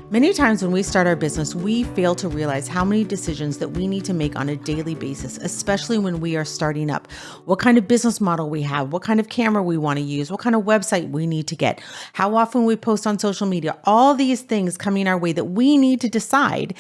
Many times when we start our business, we fail to realize how many decisions that we need to make on a daily basis, especially when we are starting up. What kind of business model we have, what kind of camera we want to use, what kind of website we need to get, how often we post on social media, all these things coming our way that we need to decide.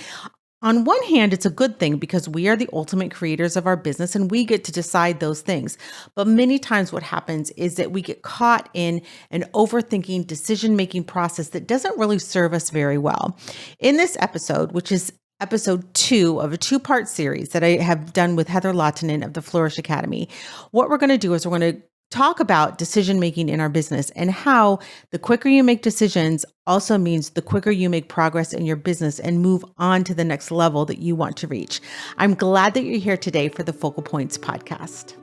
On one hand, it's a good thing because we are the ultimate creators of our business and we get to decide those things. But many times what happens is that we get caught in an overthinking decision-making process that doesn't really serve us very well. In this episode, which is episode 2 of a 2-part series that I have done with Heather Lahtinen of the Flourish Academy, what we're going to do is we're going to talk about decision making in our business and how the quicker you make decisions also means the quicker you make progress in your business and move on to the next level that you want to reach. I'm glad that you're here today for the Focal Points podcast.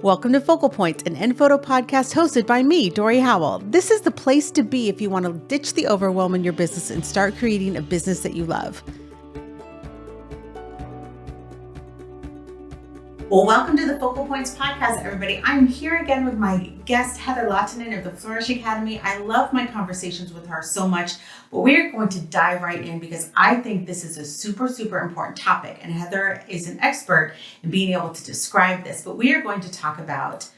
Welcome to Focal Points, an end photo podcast hosted by me, Dorie Howell. This is the place to be if you want to ditch the overwhelm in your business and start creating a business that you love. Well, welcome to the Focal Points podcast, everybody. I'm here again with my guest, Heather Lahtinen of the Flourish Academy. I love my conversations with her so much, but we're going to dive right in because I think this is a super, super important topic. And Heather is an expert in being able to describe this, but we are going to talk about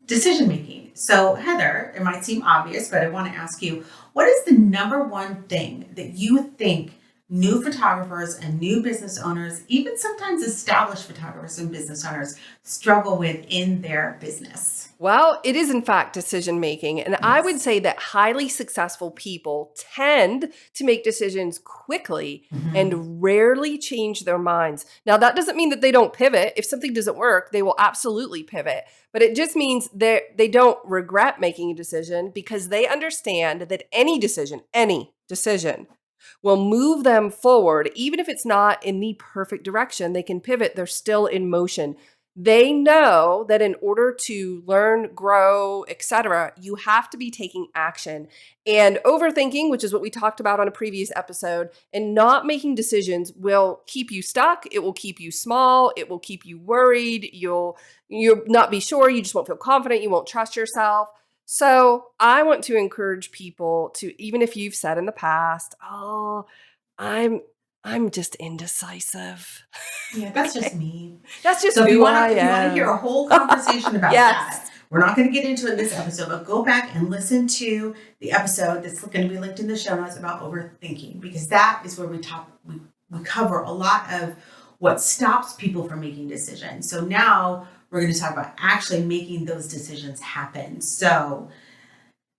decision making. So Heather, it might seem obvious, but I want to ask you, what is the number one thing that you think new photographers and new business owners, even sometimes established photographers and business owners, struggle with in their business? Well, it is in fact decision making. And yes. I would say that highly successful people tend to make decisions quickly and rarely change their minds. Now, that doesn't mean that they don't pivot. If something doesn't work, they will absolutely pivot. But it just means that they don't regret making a decision because they understand that any decision will move them forward. Even if it's not in the perfect direction, they can pivot. They're still in motion. They know that in order to learn, grow, etc., you have to be taking action. And overthinking, which is what we talked about on a previous episode, and not making decisions will keep you stuck. It will keep you small. It will keep you worried. You'll not be sure. You just won't feel confident. You won't trust yourself. So I want to encourage people to, even if you've said in the past, oh, I'm just indecisive. Yeah, that's just me. That's just so who I am. If you want to hear a whole conversation about that, we're not going to get into it in this episode, but go back and listen to the episode that's going to be linked in the show notes about overthinking, because that is where we cover a lot of what stops people from making decisions. So now we're going to talk about actually making those decisions happen. So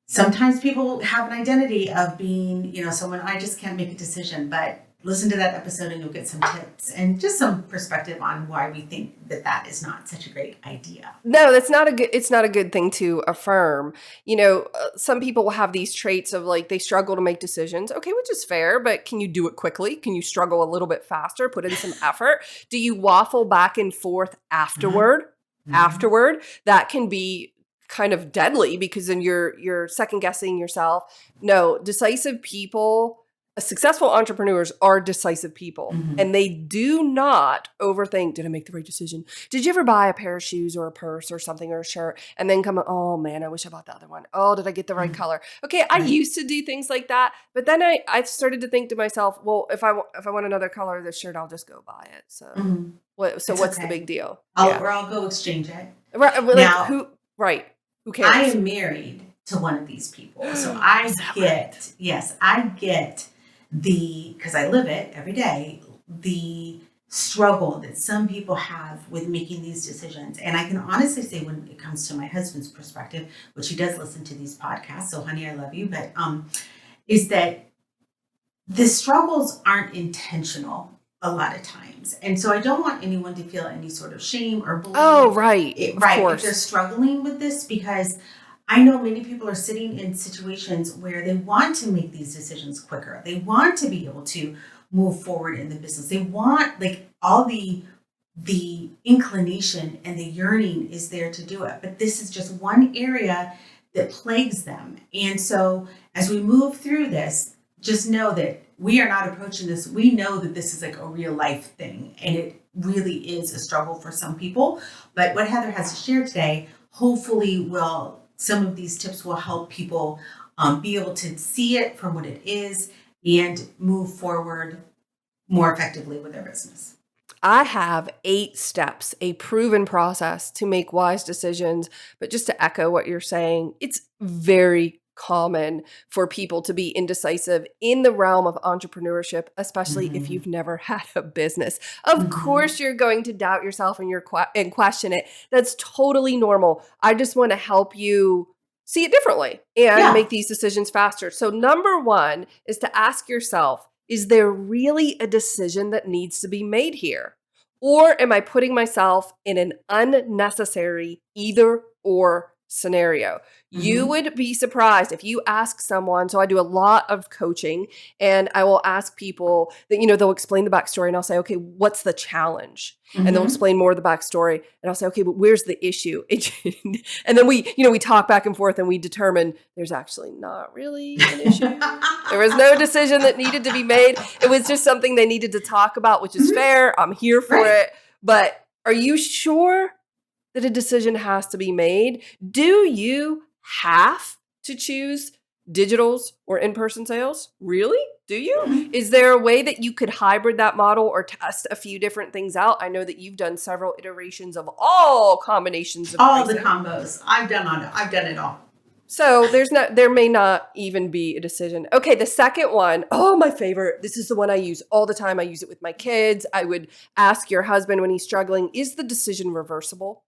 sometimes people have an identity of being, someone, I just can't make a decision, but listen to that episode and you'll get some tips and just some perspective on why we think that is not such a great idea. No, it's not a good thing to affirm. Some people will have these traits of like, they struggle to make decisions. Okay, which is fair, but can you do it quickly? Can you struggle a little bit faster, put in some effort? Do you waffle back and forth afterward? That can be kind of deadly because then you're second guessing yourself. No, decisive people, successful entrepreneurs are decisive people, and they do not overthink. Did I make the right decision? Did you ever buy a pair of shoes or a purse or something or a shirt and then come, oh man, I wish I bought the other one. Oh, did I get the right color? Okay, I used to do things like that, but then I started to think to myself, well, if I want another color of this shirt, I'll just go buy it. So what's the big deal? Or I'll go exchange it. Right. Now, who cares? I am married to one of these people. So I get because I live it every day, the struggle that some people have with making these decisions. And I can honestly say when it comes to my husband's perspective, which he does listen to these podcasts, so honey, I love you, but is that the struggles aren't intentional a lot of times. And so I don't want anyone to feel any sort of shame or blame. Oh, right. If they're struggling with this, because I know many people are sitting in situations where they want to make these decisions quicker. They want to be able to move forward in the business. They want all the inclination and the yearning is there to do it. But this is just one area that plagues them. And so as we move through this, just know that we are not approaching this. We know that this is like a real life thing, and it really is a struggle for some people. But what Heather has to share today, hopefully some of these tips will help people be able to see it for what it is, and move forward more effectively with their business? I have 8 steps, a proven process to make wise decisions. But just to echo what you're saying, it's very common for people to be indecisive in the realm of entrepreneurship, especially if Mm-hmm. you've never had a business. Of Mm-hmm. course, you're going to doubt yourself and and question it. That's totally normal. I just want to help you see it differently and Yeah. make these decisions faster. So, number one is to ask yourself, is there really a decision that needs to be made here? Or am I putting myself in an unnecessary either or scenario? You Mm-hmm. would be surprised if you ask someone. So I do a lot of coaching, and I will ask people that, they'll explain the backstory, and I'll say, okay, what's the challenge? And they'll Mm-hmm. explain more of the backstory, and I'll say, okay, but where's the issue? And then we talk back and forth, and we determine there's actually not really an issue. There was no decision that needed to be made. It was just something they needed to talk about, which is Mhm. fair. I'm here for Right. it. But are you sure that a decision has to be made? Do you have to choose digitals or in-person sales? Really? Do you? Mhm. Is there a way that you could hybrid that model or test a few different things out? I know that you've done several iterations of all combinations of All the pricing. combos. I've done it all. So there may not even be a decision. Okay, the second one, oh, my favorite. This is the one I use all the time. I use it with my kids. I would ask your husband when he's struggling, is the decision reversible?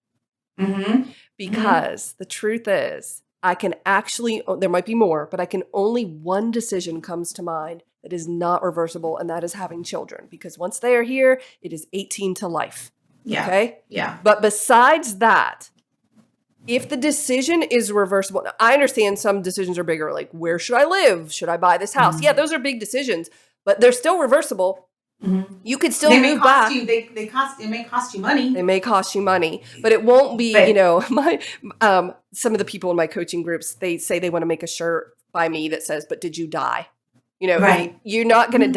Mm-hmm. Mm-hmm. Because the truth is, there might be more, but only one decision comes to mind that is not reversible, and that is having children. Because once they are here, it is 18 to life. Yeah. Okay? Yeah. But besides that, if the decision is reversible, now, I understand some decisions are bigger, like where should I live? Should I buy this house? Yeah, Mm-hmm. those are big decisions, but they're still reversible. Mm-hmm. You could still They may move cost back. you. It may cost you money, They may cost you money, but it won't be, but my some of the people in my coaching groups, they say they want to make a shirt by me that says, "But did you die?" If right. you're not going to Mm-hmm.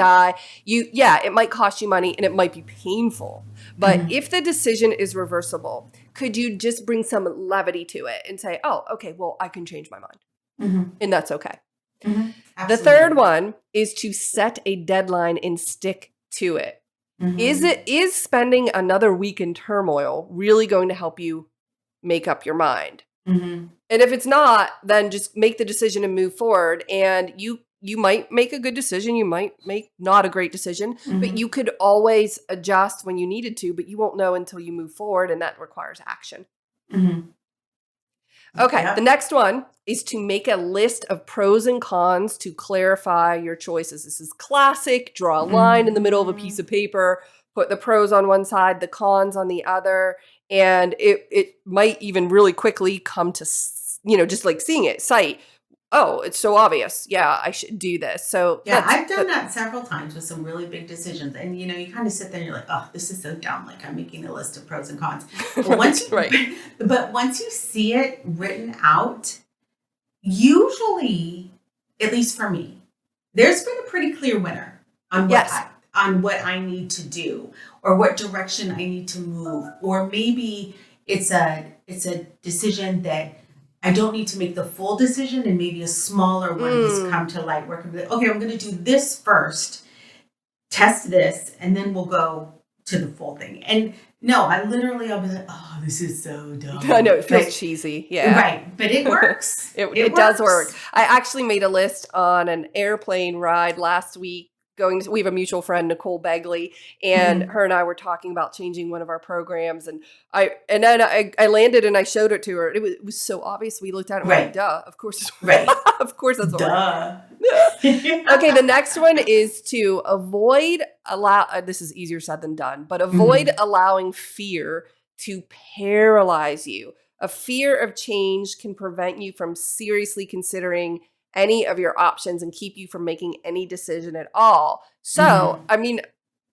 die, it might cost you money and it might be painful. But Mm-hmm. if the decision is reversible, could you just bring some levity to it and say, "Oh, okay, well, I can change my mind." Mm-hmm. And that's okay. Mm-hmm. The third Absolutely. one is to set a deadline and stick to it. Mm-hmm. Is spending another week in turmoil really going to help you make up your mind? Mm-hmm. And if it's not, then just make the decision and move forward. And you might make a good decision, you might make not a great decision, but Mm-hmm. you could always adjust when you needed to, but you won't know until you move forward, and that requires action. Mm-hmm. Okay, the Yep. next one is to make a list of pros and cons to clarify your choices. This is classic. Draw a line in the middle of a piece Mm-hmm. of paper, put the pros on one side, the cons on the other, and it might even really quickly come to, just like seeing it, sight. Oh, it's so obvious. Yeah, I should do this. So Yeah, I've done that several times with some really big decisions. And you kind of sit there and you're like, oh, this is so dumb. Like I'm making a list of pros and cons. But right, right. once you see it written out, usually, at least for me, there's been a pretty clear winner on Yes. on what I need to do or what direction I need to move. Or maybe it's a decision that I don't need to make the full decision, and maybe a smaller one has Mm. come to light where I can be like, okay, I'm going to do this first, test this, and then we'll go to the full thing. And no, I'll be like, oh, this is so dumb. I know it feels But, cheesy. Yeah. right. But it works. It does work. I actually made a list on an airplane ride last week. We have a mutual friend, Nicole Begley, and Mhm. her and I were talking about changing one of our programs. And then I landed and I showed it to her. It was so obvious. We looked at it and we're like, Right. duh, of course, Right. of course that's what we're Duh. Okay, the next one is to this is easier said than done, but avoid allowing fear to paralyze you. A fear of change can prevent you from seriously considering any of your options and keep you from making any decision at all. So, Mhm. I mean,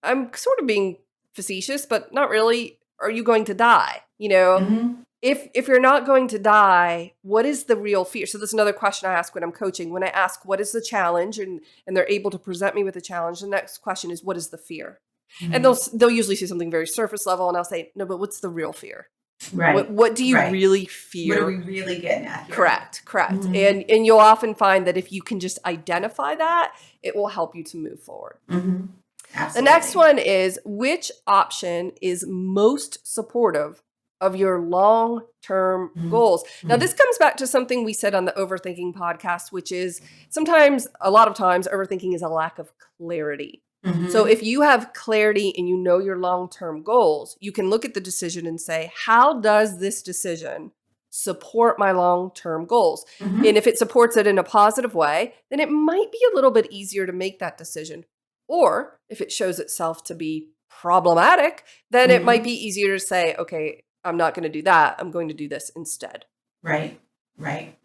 I'm sort of being facetious, but not really. Are you going to die? Mhm. If you're not going to die, what is the real fear? So that's another question I ask when I'm coaching. When I ask what is the challenge, and they're able to present me with a challenge, the next question is what is the fear? And Mhm. they'll usually say something very surface level, and I'll say, no, but what's the real fear? Right. What do you Right. really What fear? are we really getting at here? Correct. Mhm. And you'll often find that if you can just identify that, it will help you to move forward. Mhm. The next Absolutely. one is, which option is most supportive of your long-term Mhm. goals? Now, this comes back to something we said on the overthinking podcast, which is sometimes, a lot of times, overthinking is a lack of clarity. So Mhm. if you have clarity and you know your long-term goals, you can look at the decision and say, how does this decision support my long-term goals? Mhm. And if it supports it in a positive way, then it might be a little bit easier to make that decision. Or if it shows itself to be problematic, then it might Mhm. be easier to say, okay, I'm not going to do that. I'm going to do this instead. Right. Right.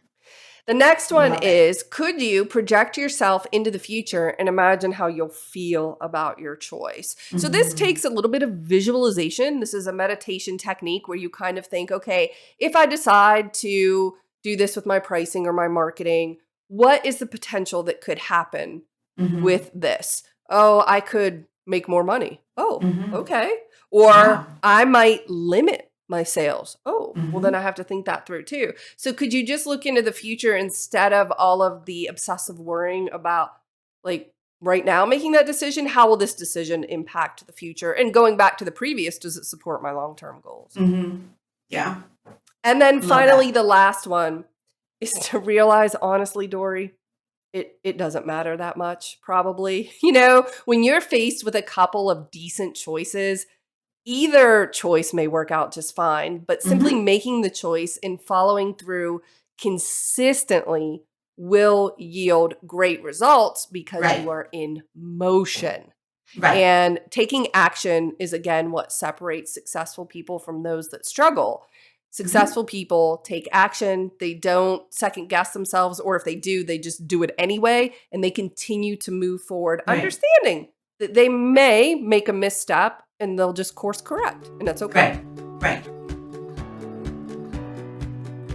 The next one Love it. is, could you project yourself into the future and imagine how you'll feel about your choice? So this Mhm. takes a little bit of visualization. This is a meditation technique where you kind of think, okay, if I decide to do this with my pricing or my marketing, what is the potential that could happen Mhm. with this? Oh, I could make more money. Oh, Mhm. okay. Yeah. Or I might limit my sales. Oh, well, then Mhm. I have to think that through too. So could you just look into the future instead of all of the obsessive worrying about, like, right now making that decision? How will this decision impact the future? And going back to the previous, does it support my long-term goals? Mhm. Yeah. And then Love finally, that. the last one is to realize, honestly, Dorie, it doesn't matter that much, probably. When you're faced with a couple of decent choices, either choice may work out just fine, but simply Mhm. making the choice and following through consistently will yield great results because Right. you are in motion. Right. And taking action is, again, what separates successful people from those that struggle. Mhm. Successful people take action. They don't second guess themselves, or if they do, they just do it anyway, and they continue to move forward, Right. understanding that they may make a misstep and they'll just course correct, and that's okay. Right. Right.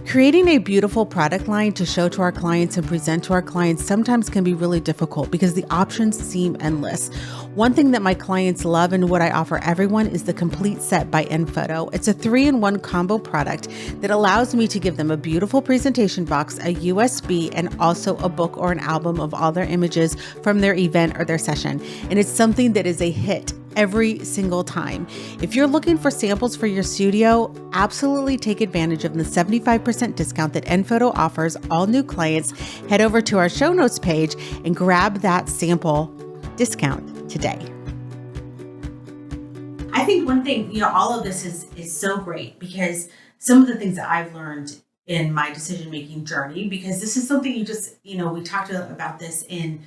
Creating a beautiful product line to show to our clients and present to our clients sometimes can be really difficult because the options seem endless. One thing that my clients love and what I offer everyone is the complete set by Enphoto. It's a 3-in-1 combo product that allows me to give them a beautiful presentation box, a USB, and also a book or an album of all their images from their event or their session. And it's something that is a hit every single time. If you're looking for samples for your studio, absolutely take advantage of the 75% discount that Enphoto offers all new clients. Head over to our show notes page and grab that sample discount today. I think one thing, all of this is so great because some of the things that I've learned in my decision-making journey, because this is something we talked about this in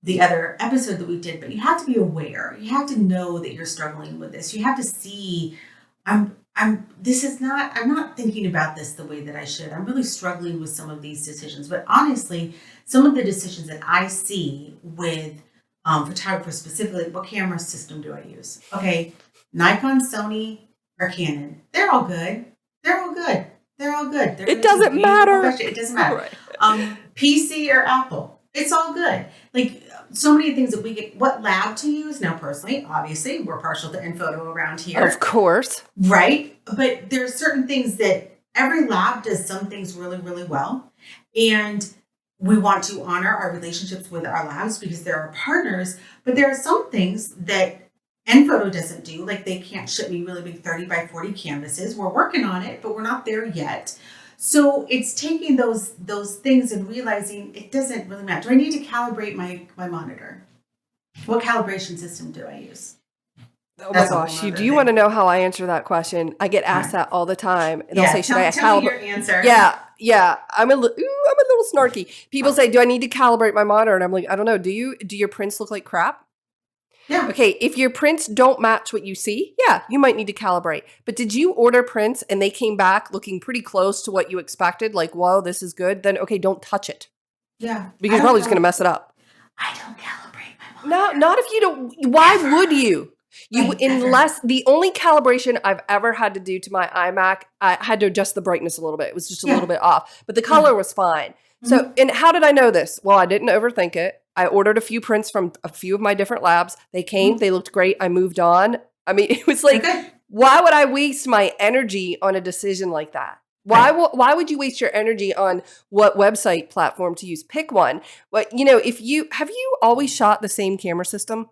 the other episode that we did, but you have to be aware. You have to know that you're struggling with this. You have to see, I'm not thinking about this the way that I should. I'm really struggling with some of these decisions. But honestly, some of the decisions that I see with photographers specifically, what camera system do I use? Okay, Nikon, Sony, or Canon. They're all good. They're all good. They're all good. They're It going to take doesn't beautiful matter. pictures. It doesn't matter. Right. PC or Apple. It's all good. Like so many things that we get, what lab to use. Now, personally, obviously, we're partial to Enphoto around here. Of course. Right? But there are certain things that every lab does some things really, really well. And we want to honor our relationships with our labs because they're our partners. But there are some things that Enphoto doesn't do. Like they can't ship me really big 30 by 40 canvases. We're working on it, but we're not there yet. So it's taking those things and realizing it doesn't really matter. Do I need to calibrate my monitor? What calibration system do I use? Oh That's my a whole gosh. nother Do you thing. want to know how I answer that question? I get All asked right. that all the time. They'll Yeah, say, should I tell me your calibrate? answer. Yeah. I'm a little snarky. People say, do I need to calibrate my monitor? And I'm like, I don't know. Do you? Do your prints look like crap? Yeah. Okay, if your prints don't match what you see, yeah, you might need to calibrate. But did you order prints and they came back looking pretty close to what you expected? Like, whoa, this is good. Then, okay, don't touch it. Yeah. Because you're probably just going to mess it up. I don't calibrate my No, monitor. not if you don't. Why would you? Right, Unless the only calibration I've ever had to do to my iMac, I had to adjust the brightness a little bit. It was just a little bit off, but the color was fine. So, and how did I know this? Well, I didn't overthink it. I ordered a few prints from a few of my different labs. They came, they looked great. I moved on. I mean, it was like, why would I waste my energy on a decision like that? Why would you waste your energy on what website platform to use? Pick one. But have you always shot the same camera system?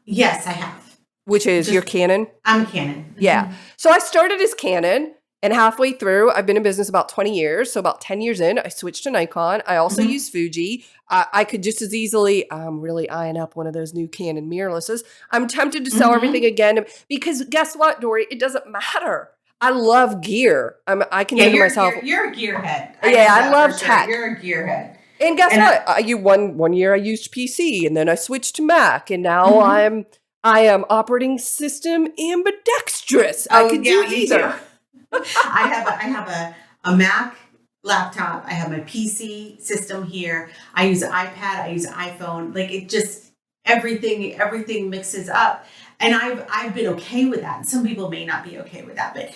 Yes, I have. Which is your Canon? I'm a Canon. Yeah. So I started as Canon, and halfway through, I've been in business about 20 years. So about 10 years in, I switched to Nikon. I also use Fuji. I could just as easily really eyeing up one of those new Canon mirrorlesses. I'm tempted to sell everything again because guess what, Dorie? It doesn't matter. I love gear. I can think of myself. You're a gearhead. I love tech. You're a gearhead. And guess what? One year I used PC, and then I switched to Mac, and now I am operating system ambidextrous. I could do either. I have a Mac laptop. I have my PC system here. I use iPad. I use iPhone. Like it just everything mixes up. And I've been okay with that. Some people may not be okay with that, but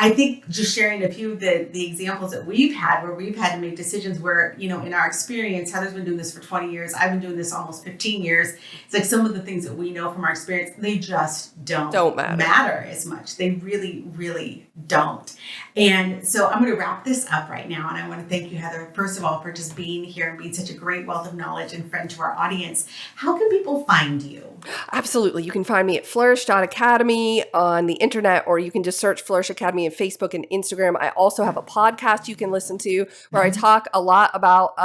I think just sharing a few of the examples that we've had where we've had to make decisions where, in our experience, Heather's been doing this for 20 years. I've been doing this almost 15 years. It's like some of the things that we know from our experience, they just don't matter as much. They really, really don't. And so I'm going to wrap this up right now. And I want to thank you, Heather, first of all, for just being here and being such a great wealth of knowledge and friend to our audience. How can people find you? Absolutely. You can find me at flourish.academy on the internet, or you can just search Flourish Academy on Facebook and Instagram. I also have a podcast you can listen to where I talk a lot about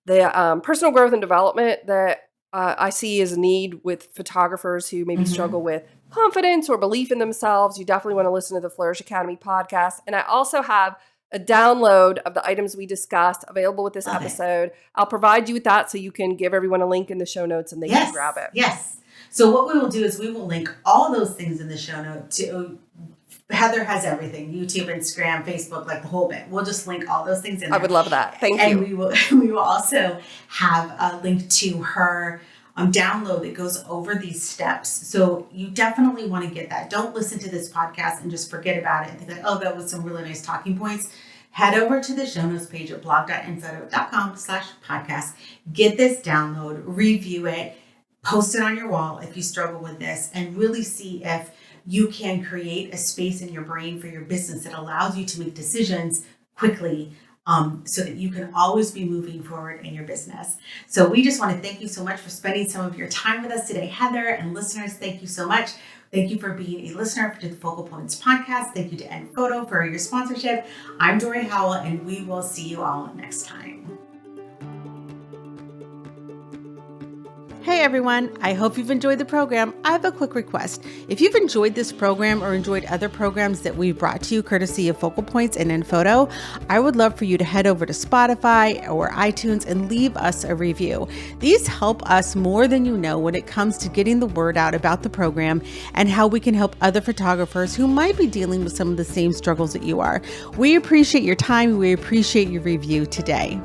the personal growth and development that I see as a need with photographers who maybe struggle with confidence or belief in themselves. You definitely want to listen to the Flourish Academy podcast. And I also have a download of the items we discussed available with this episode. I'll provide you with that so you can give everyone a link in the show notes and they can grab it. Yes. So what we will do is we will link all those things in the show notes. Heather has everything: YouTube, Instagram, Facebook, like the whole bit. We'll just link all those things in there. I would love that. Thank you. And we will also have a link to her download that goes over these steps. So you definitely want to get that. Don't listen to this podcast and just forget about it and think like, oh, that was some really nice talking points. Head over to the show notes page at blog.info.com/podcast. Get this download, review it, post it on your wall if you struggle with this, and really see if you can create a space in your brain for your business that allows you to make decisions quickly, so that you can always be moving forward in your business. So we just want to thank you so much for spending some of your time with us today, Heather, and listeners. Thank you so much. Thank you for being a listener to the Focal Points podcast. Thank you to End Photo for your sponsorship. I'm Dorie Howell, and we will see you all next time. Hey everyone, I hope you've enjoyed the program. I have a quick request. If you've enjoyed this program or enjoyed other programs that we've brought to you courtesy of Focal Points and End Photo, I would love for you to head over to Spotify or iTunes and leave us a review. These help us more than you know when it comes to getting the word out about the program and how we can help other photographers who might be dealing with some of the same struggles that you are. We appreciate your time. We appreciate your review today.